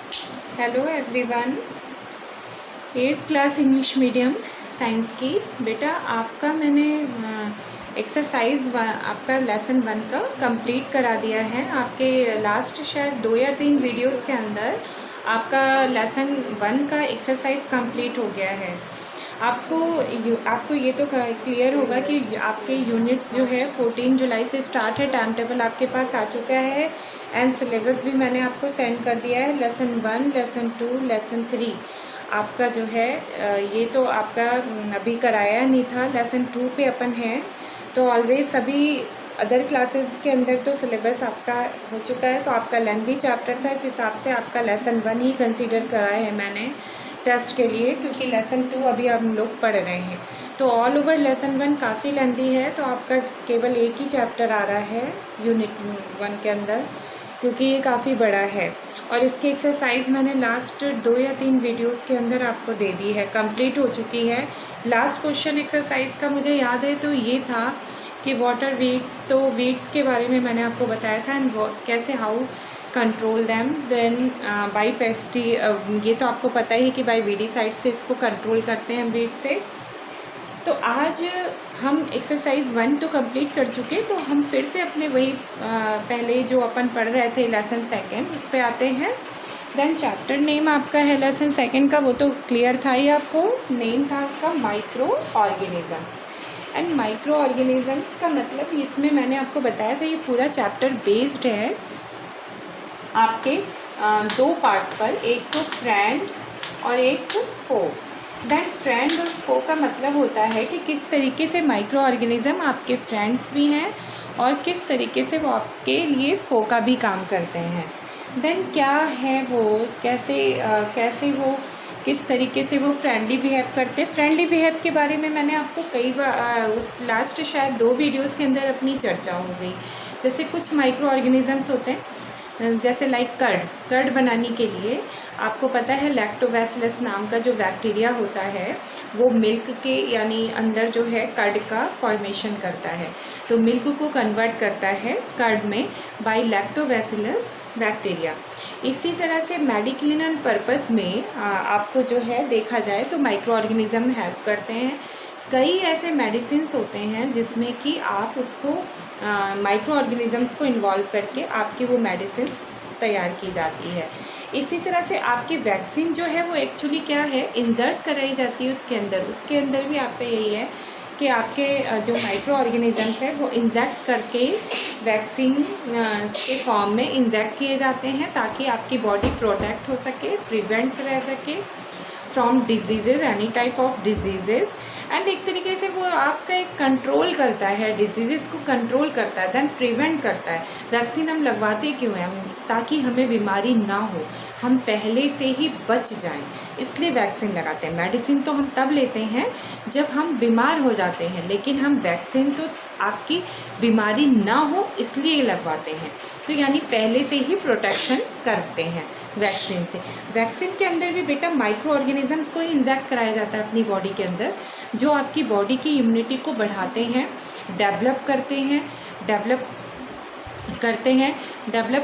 Hello everyone. 8th class English medium science की बेटा आपका मैंने एक्सरसाइज आपका लेसन 1 का कंप्लीट करा दिया है। आपके लास्ट शायद 2 या 3 वीडियोस के अंदर आपका लेसन 1 का एक्सरसाइज कंप्लीट हो गया है। आपको ये तो क्लियर होगा कि आपके यूनिट्स जो है 14 जुलाई से स्टार्ट है। टाइम टेबल आपके पास आ चुका है एंड सिलेबस भी मैंने आपको सेंड कर दिया है। लेसन 1, लेसन 2, लेसन 3 आपका जो है ये तो आपका अभी कराया नहीं था। लेसन 2 पे अपन है तो ऑलवेज सभी अदर क्लासेस के अंदर तो सिलेबस आपका हो चुका है। तो आपका लेंथी चैप्टर था, इस हिसाब से आपका लेसन 1 ही कंसीडर कराया है मैंने टेस्ट के लिए, क्योंकि लेसन 2 अभी हम लोग पढ़ रहे हैं। तो ऑल ओवर लेसन 1 काफ़ी लेंथी है, तो आपका केवल एक ही चैप्टर आ रहा है यूनिट 1 के अंदर, क्योंकि ये काफ़ी बड़ा है। और इसकी एक्सरसाइज मैंने लास्ट 2 या 3 वीडियोस के अंदर आपको दे दी है, कंप्लीट हो चुकी है। लास्ट क्वेश्चन एक्सरसाइज का मुझे याद है तो ये था कि वाटर वीड्स, तो वीड्स के बारे में मैंने आपको बताया था एंड कैसे how control them. Then by पेस्टी, ये तो आपको पता ही कि बाई वीडीसाइड से इसको कंट्रोल करते हैं वीड से। तो आज हम एक्सरसाइज 1 तो कंप्लीट कर चुके, तो हम फिर से अपने वही पहले जो अपन पढ़ रहे थे लेसन 2 उस पर आते हैं। देन चैप्टर नेम आपका है लेसन 2 का, वो तो क्लियर था ही आपको। नेम था उसका micro organisms. And micro organisms का मतलब इसमें मैंने आपको बताया था, ये पूरा चैप्टर बेस्ड है आपके 2 पार्ट पर, एक तो फ्रेंड और एक तो फो। दैट फ्रेंड और फो का मतलब होता है कि किस तरीके से माइक्रो ऑर्गेनिज़म आपके फ्रेंड्स भी हैं और किस तरीके से वो आपके लिए फो का भी काम करते हैं। देन क्या है वो, कैसे वो किस तरीके से वो फ्रेंडली बिहेव करते हैं। फ्रेंडली बिहेव के बारे में मैंने आपको कई बार उस लास्ट शायद 2 वीडियोस के अंदर अपनी चर्चा हो गई। जैसे कुछ माइक्रो ऑर्गेनिजम्स होते हैं, जैसे लाइक कर्ड बनाने के लिए आपको पता है लैक्टोबैसिलस नाम का जो बैक्टीरिया होता है वो मिल्क के यानी अंदर जो है कर्ड का फॉर्मेशन करता है, तो मिल्क को कन्वर्ट करता है कर्ड में बाय लैक्टोबैसिलस बैक्टीरिया। इसी तरह से मेडिसिनल पर्पस में आपको जो है देखा जाए तो माइक्रो ऑर्गेनिज्म हेल्प करते हैं। कई ऐसे मेडिसिन्स होते हैं जिसमें कि आप उसको माइक्रो ऑर्गेनिजम्स को इन्वॉल्व करके आपकी वो मेडिसिन तैयार की जाती है। इसी तरह से आपकी वैक्सीन जो है वो एक्चुअली क्या है, इंजर्ट कराई जाती है उसके अंदर भी आपका यही है कि आपके जो माइक्रो ऑर्गेनिजम्स है वो इंजेक्ट करके वैक्सीन के फॉर्म में इंजेक्ट किए जाते हैं, ताकि आपकी बॉडी प्रोटेक्ट हो सके, प्रिवेंट्स रह सके from diseases, any type of diseases. And एक तरीके से वो आपका एक कंट्रोल करता है, डिजीज़ेस को कंट्रोल करता है, देन प्रिवेंट करता है। वैक्सीन हम लगवाते क्यों हैं? ताकि हमें बीमारी ना हो, हम पहले से ही बच जाएं, इसलिए वैक्सीन लगाते हैं। मेडिसिन तो हम तब लेते हैं जब हम बीमार हो जाते हैं, लेकिन हम वैक्सीन तो आपकी बीमारी ना हो इसलिए लगवाते हैं। तो यानी पहले से ही प्रोटेक्शन करते हैं वैक्सीन से। वैक्सीन के अंदर भी बेटा माइक्रो ऑर्गेनिजम्स को ही इंजेक्ट कराया जाता है अपनी बॉडी के अंदर, जो आपकी बॉडी की इम्यूनिटी को बढ़ाते हैं, डेवलप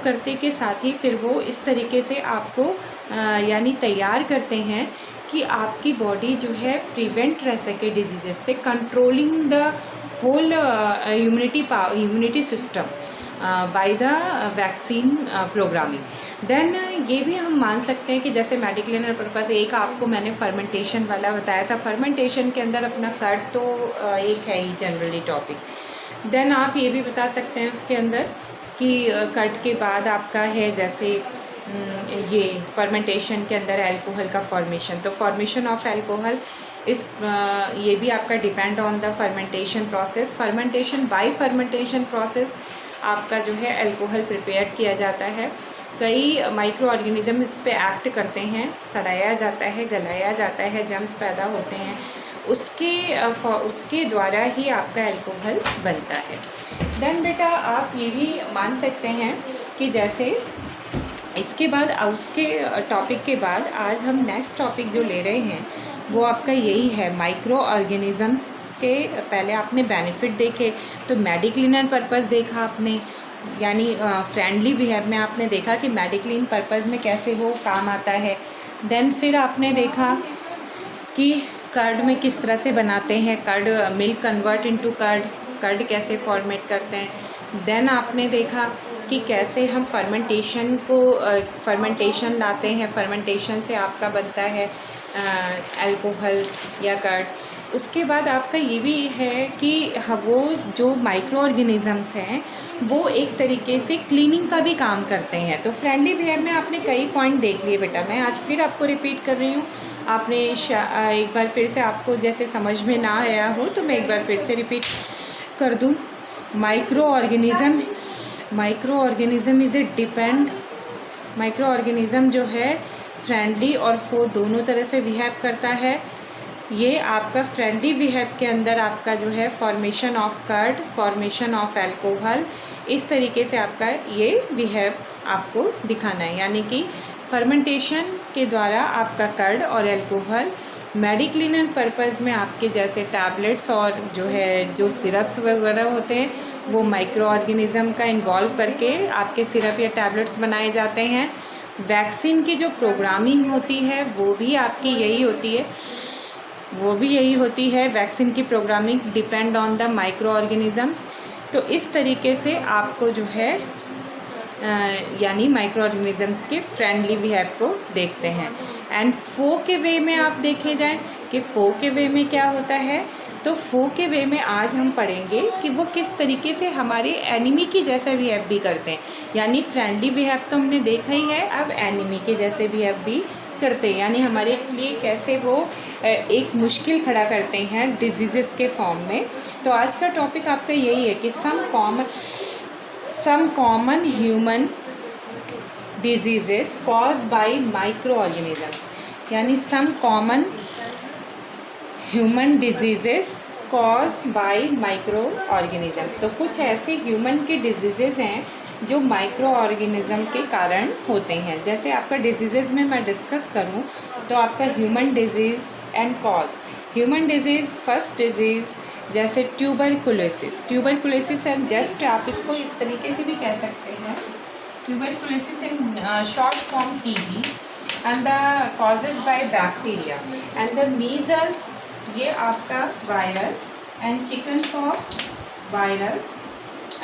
करते के साथ ही फिर वो इस तरीके से आपको यानी तैयार करते हैं कि आपकी बॉडी जो है प्रिवेंट रह सके डिजीज़ेस से, controlling the whole immunity system by the vaccine programming. Then ये भी हम मान सकते हैं कि जैसे मेडिसिनल पर्पस, एक आपको मैंने फर्मेंटेशन वाला बताया था। फर्मेंटेशन के अंदर अपना कर्ड तो एक है ही जनरली टॉपिक। देन आप ये भी बता सकते हैं उसके अंदर कि कर्ड के बाद आपका है जैसे ये फर्मेंटेशन के अंदर अल्कोहल का फॉर्मेशन, तो फॉर्मेशन ऑफ अल्कोहल ये भी आपका depend on the fermentation process. Bye fermentation process आपका जो है अल्कोहल प्रिपेयर किया जाता है। कई माइक्रो ऑर्गेनिज्म इस पे एक्ट करते हैं, सड़ाया जाता है, गलाया जाता है, जम्स पैदा होते हैं, उसके द्वारा ही आपका अल्कोहल बनता है। देन बेटा आप ये भी मान सकते हैं कि जैसे इसके बाद उसके टॉपिक के बाद आज हम नेक्स्ट टॉपिक जो ले रहे हैं वो आपका यही है माइक्रो ऑर्गेनिजम्स के। पहले आपने बेनिफिट देखे तो मेडिसिनल पर्पस देखा आपने, यानी फ्रेंडली बिहेव में आपने देखा कि मेडिक्लीन पर्पज़ में कैसे वो काम आता है। देन फिर आपने देखा कि कर्ड में किस तरह से बनाते हैं, curd milk convert into curd कैसे फॉर्मेट करते हैं। देन आपने देखा कि कैसे हम फर्मेंटेशन लाते हैं, फर्मेंटेशन से आपका बनता है अल्कोहल या कर्ड। उसके बाद आपका ये भी है कि वो जो माइक्रो ऑर्गेनिज़म्स हैं वो एक तरीके से क्लीनिंग का भी काम करते हैं। तो फ्रेंडली बिहेव में आपने कई पॉइंट देख लिए बेटा, मैं आज फिर आपको रिपीट कर रही हूँ। आपने एक बार फिर से, आपको जैसे समझ में ना आया हो तो मैं एक बार फिर से रिपीट कर दूँ। Micro organism is a depend, micro organism जो है फ्रेंडली और फो दोनों तरह से बिहेव करता है। ये आपका फ्रेंडली बिहेव के अंदर आपका जो है formation of curd, formation of alcohol, इस तरीके से आपका ये बिहेव आपको दिखाना है। यानी कि फर्मेंटेशन के द्वारा आपका कर्ड और अल्कोहल, मेडिक्लिनल पर्पज़ में आपके जैसे टैबलेट्स और जो सिरप्स वगैरह होते हैं वो माइक्रो ऑर्गेनिज़म का इन्वॉल्व करके आपके सिरप या टैबलेट्स बनाए जाते हैं। वैक्सीन की जो प्रोग्रामिंग होती है वो भी आपकी यही होती है, वैक्सीन की programming depend on the micro organisms. तो इस तरीके से आपको जो है यानी माइक्रो ऑर्गेनिज़म्स के फ्रेंडली बिहेव को देखते हैं। एंड फो के वे में आप देखे जाएं कि फो के वे में क्या होता है, तो फो के वे में आज हम पढ़ेंगे कि वो किस तरीके से हमारे एनिमी की जैसा बिहेव भी करते हैं। यानी फ्रेंडली बिहेव तो हमने देखा ही है, अब एनिमी के जैसे बिहेव भी करते हैं, यानी हमारे लिए कैसे वो एक मुश्किल खड़ा करते हैं डिजीज़ के फॉर्म में। तो आज का टॉपिक आपका यही है कि some common human diseases cause by microorganisms, यानी some common human diseases cause by microorganism. तो कुछ ऐसे ह्यूमन के डिजीज़ेज़ हैं जो माइक्रो ऑर्गेनिज़म के कारण होते हैं। जैसे आपका डिजीज़ेज़ में मैं डिस्कस करूं तो आपका human disease and cause, human disease, first disease जैसे ट्यूबरकुलोसिस एंड जस्ट आप इसको इस तरीके से भी कह सकते हैं, tuberculosis in short form TB, and the causes by bacteria, and the measles ये आपका virus, and chicken pox virus,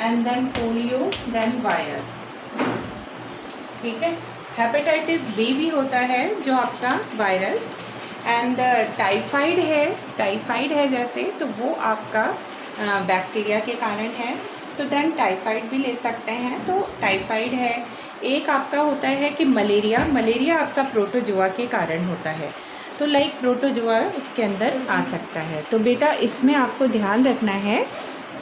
and then polio, then virus. ठीक है, हेपेटाइटिस B भी होता है जो आपका वायरस, एंड टाइफाइड है जैसे, तो वो आपका बैक्टीरिया के कारण है। तो देन टाइफाइड भी ले सकते हैं, तो टाइफाइड है। एक आपका होता है कि मलेरिया आपका प्रोटोजोआ के कारण होता है, तो लाइक प्रोटोजोआ उसके अंदर आ सकता है। तो बेटा इसमें आपको ध्यान रखना है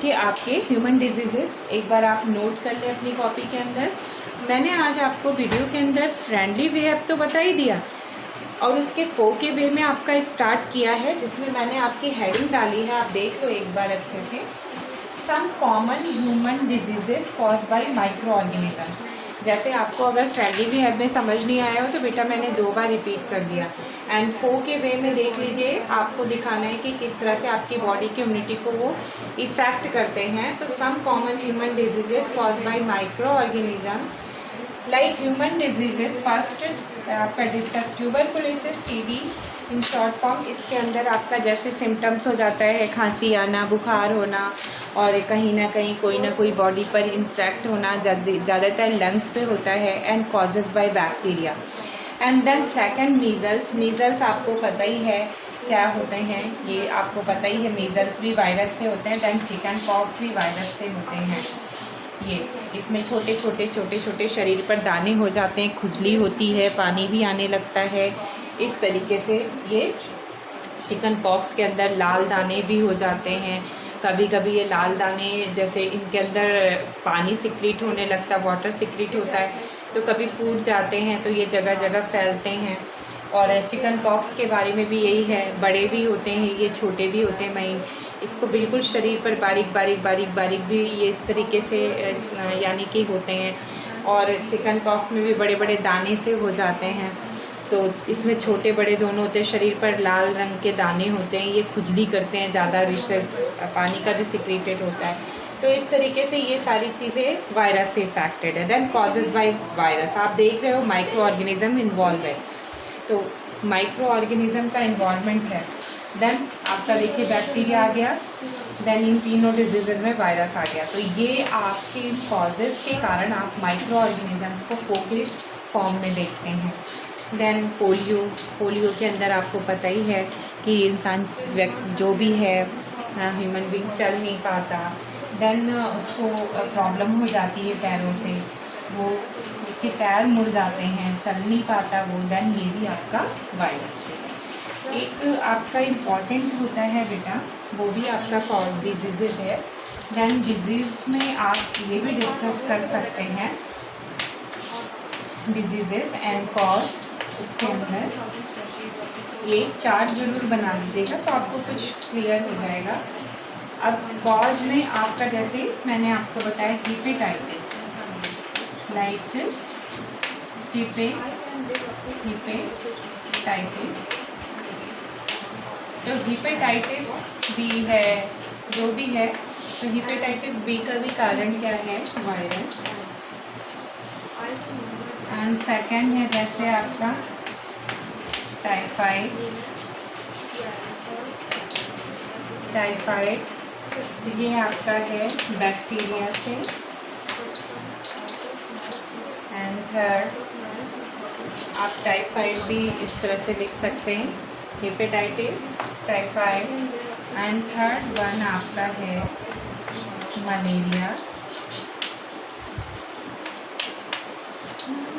कि आपके ह्यूमन डिजीज़ेस एक बार आप नोट कर लें अपनी कॉपी के अंदर। मैंने आज आपको वीडियो के अंदर फ्रेंडली बिहेव तो बता ही दिया और उसके फो के वे में आपका स्टार्ट किया है, जिसमें मैंने आपकी हेडिंग डाली है, आप देख लो एक बार अच्छे से। Some common human diseases cause by microorganisms. जैसे आपको अगर फ्रेंडली बिहेव में समझ नहीं आया हो तो बेटा मैंने 2 बार रिपीट कर दिया। एंड फो के वे में देख लीजिए, आपको दिखाना है कि किस तरह से आपकी बॉडी की इम्यूनिटी को वो इफ़ेक्ट करते हैं। तो some common human diseases cause by microorganisms like human diseases, first आपका discuss tuberculosis TB in short form. इसके अंदर आपका जैसे सिम्टम्स हो जाता है खांसी आना, बुखार होना, और कहीं ना कहीं कोई ना कोई बॉडी पर इन्फेक्ट होना, ज़्यादातर लंग्स पे होता है, and causes by bacteria. And then second measles आपको पता ही है क्या होते हैं, ये आपको पता ही है, मीज़ल्स भी वायरस से होते हैं। देन चिकन पॉक्स भी वायरस से होते हैं। ये इसमें छोटे छोटे शरीर पर दाने हो जाते हैं, खुजली होती है, पानी भी आने लगता है। इस तरीके से ये चिकन पॉक्स के अंदर लाल दाने भी हो जाते हैं। कभी कभी ये लाल दाने जैसे इनके अंदर पानी सिक्रीट होने लगता है, वाटर सिक्रीट होता है, तो कभी फूट जाते हैं, तो ये जगह जगह फैलते हैं। और चिकन पॉक्स के बारे में भी यही है, बड़े भी होते हैं ये, छोटे भी होते हैं महीन। इसको बिल्कुल शरीर पर बारीक भी ये इस तरीके से यानी कि होते हैं। और चिकन पॉक्स में भी बड़े बड़े दाने से हो जाते हैं, तो इसमें छोटे बड़े दोनों होते हैं। शरीर पर लाल रंग के दाने होते हैं, ये खुजली करते हैं ज़्यादा, रिशेस पानी का भी सिक्रेटेड होता है। तो इस तरीके से ये सारी चीज़ें वायरस से इफेक्टेड है। देन कॉजेज बाय वायरस, आप देख रहे हो माइक्रो ऑर्गेनिज्म इन्वॉल्व है, तो माइक्रो ऑर्गेनिज्म का इन्वॉल्वमेंट है। देन आपका देखिए बैक्टीरिया आ गया, देन इन तीनों डिजीज़ में वायरस आ गया। तो ये आपके कॉजेज़ के कारण आप माइक्रो ऑर्गेनिजम्स को फोकल फॉर्म में देखते हैं। देन पोलियो के अंदर आपको पता ही है कि इंसान जो भी है ह्यूमन बीइंग चल नहीं पाता, देन उसको प्रॉब्लम हो जाती है पैरों से, वो उसके पैर मुड़ जाते हैं, चल नहीं पाता वो, देन ये भी आपका वायरस है। एक आपका इम्पॉर्टेंट होता है बेटा, वो भी आपका डिजीज़ है। देन डिजीज़ में आप ये भी डिस्कस कर सकते हैं डिजीज़ एंड कॉज, उसके अंदर ये चार्ट जरूर बना लीजिएगा तो आपको कुछ क्लियर हो जाएगा। अब कॉज में आपका जैसे मैंने आपको बताया हेपेटाइटिस, लाइक हेपेटाइटिस, तो हेपेटाइटिस बी है, जो भी है, तो हेपेटाइटिस बी का भी कारण क्या है, वायरस। एंड सेकंड है जैसे आपका टाइफाइड, ये आपका है बैक्टीरिया से। एंड थर्ड आप टाइफाइड भी इस तरह से लिख सकते हैं, hepatitis, typhoid. And third one आपका है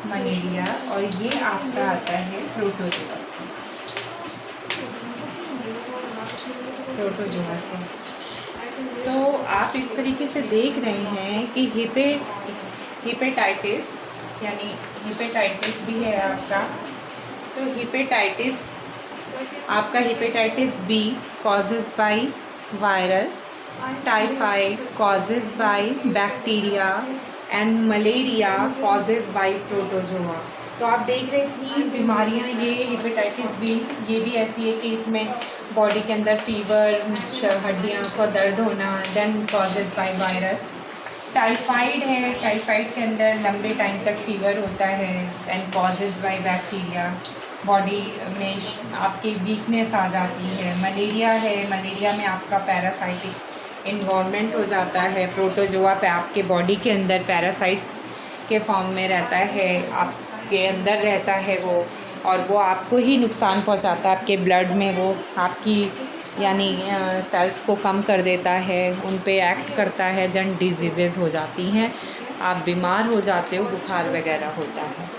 मलेरिया, और ये आपका आता है प्रोटोजोआ से। तो आप इस तरीके से देख रहे हैं कि हेपेटाइटिस यानी हेपेटाइटिस भी है आपका, तो hepatitis B causes by virus, typhoid causes by bacteria, and malaria causes by protozoa. तो आप देख रहे हैं कि बीमारियां, ये हेपेटाइटिस बी ये भी ऐसी है कि इसमें बॉडी के अंदर फीवर, हड्डियों का दर्द होना, then causes by virus. Typhoid है, टाइफाइड के अंदर लंबे टाइम तक फीवर होता है, and causes by bacteria, body में आपकी वीकनेस आ जाती है। मलेरिया है, मलेरिया में आपका पैरासाइटिक इन्वॉल्वमेंट हो जाता है, प्रोटोजोआ पे आपके बॉडी के अंदर पैरासाइट्स के फॉर्म में रहता है, आपके अंदर रहता है वो, और वो आपको ही नुकसान पहुंचाता है, आपके ब्लड में वो आपकी यानी सेल्स को कम कर देता है, उन पे एक्ट करता है, जन डिजीज़ हो जाती हैं, आप बीमार हो जाते हो, बुखार वगैरह होता है।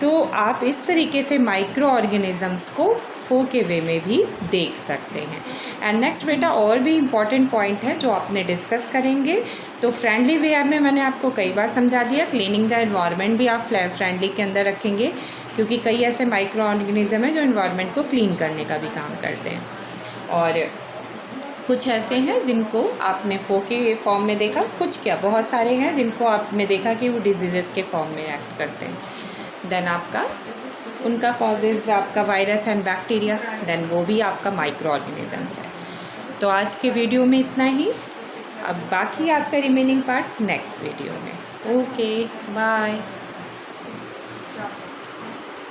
तो आप इस तरीके से माइक्रो ऑर्गेनिजम्स को फो के वे में भी देख सकते हैं। एंड नेक्स्ट बेटा और भी इम्पॉर्टेंट पॉइंट है जो आपने डिस्कस करेंगे, तो फ्रेंडली वे में मैंने आपको कई बार समझा दिया, क्लीनिंग द एनवायरनमेंट भी आप फ्रेंडली के अंदर रखेंगे, क्योंकि कई ऐसे माइक्रो ऑर्गेनिज्म हैं जो एनवायरनमेंट को क्लीन करने का भी काम करते हैं, और कुछ ऐसे हैं जिनको आपने फो के फॉर्म में देखा, कुछ क्या बहुत सारे हैं जिनको आपने देखा कि वो डिजीज़ के फॉर्म में एक्ट करते हैं। देन आपका उनका कॉजेज़ आपका वायरस एंड बैक्टीरिया, देन वो भी आपका माइक्रो ऑर्गेनिजम्स है। तो आज के वीडियो में इतना ही, अब बाकी आपका रिमेनिंग पार्ट नेक्स्ट वीडियो में। Okay bye.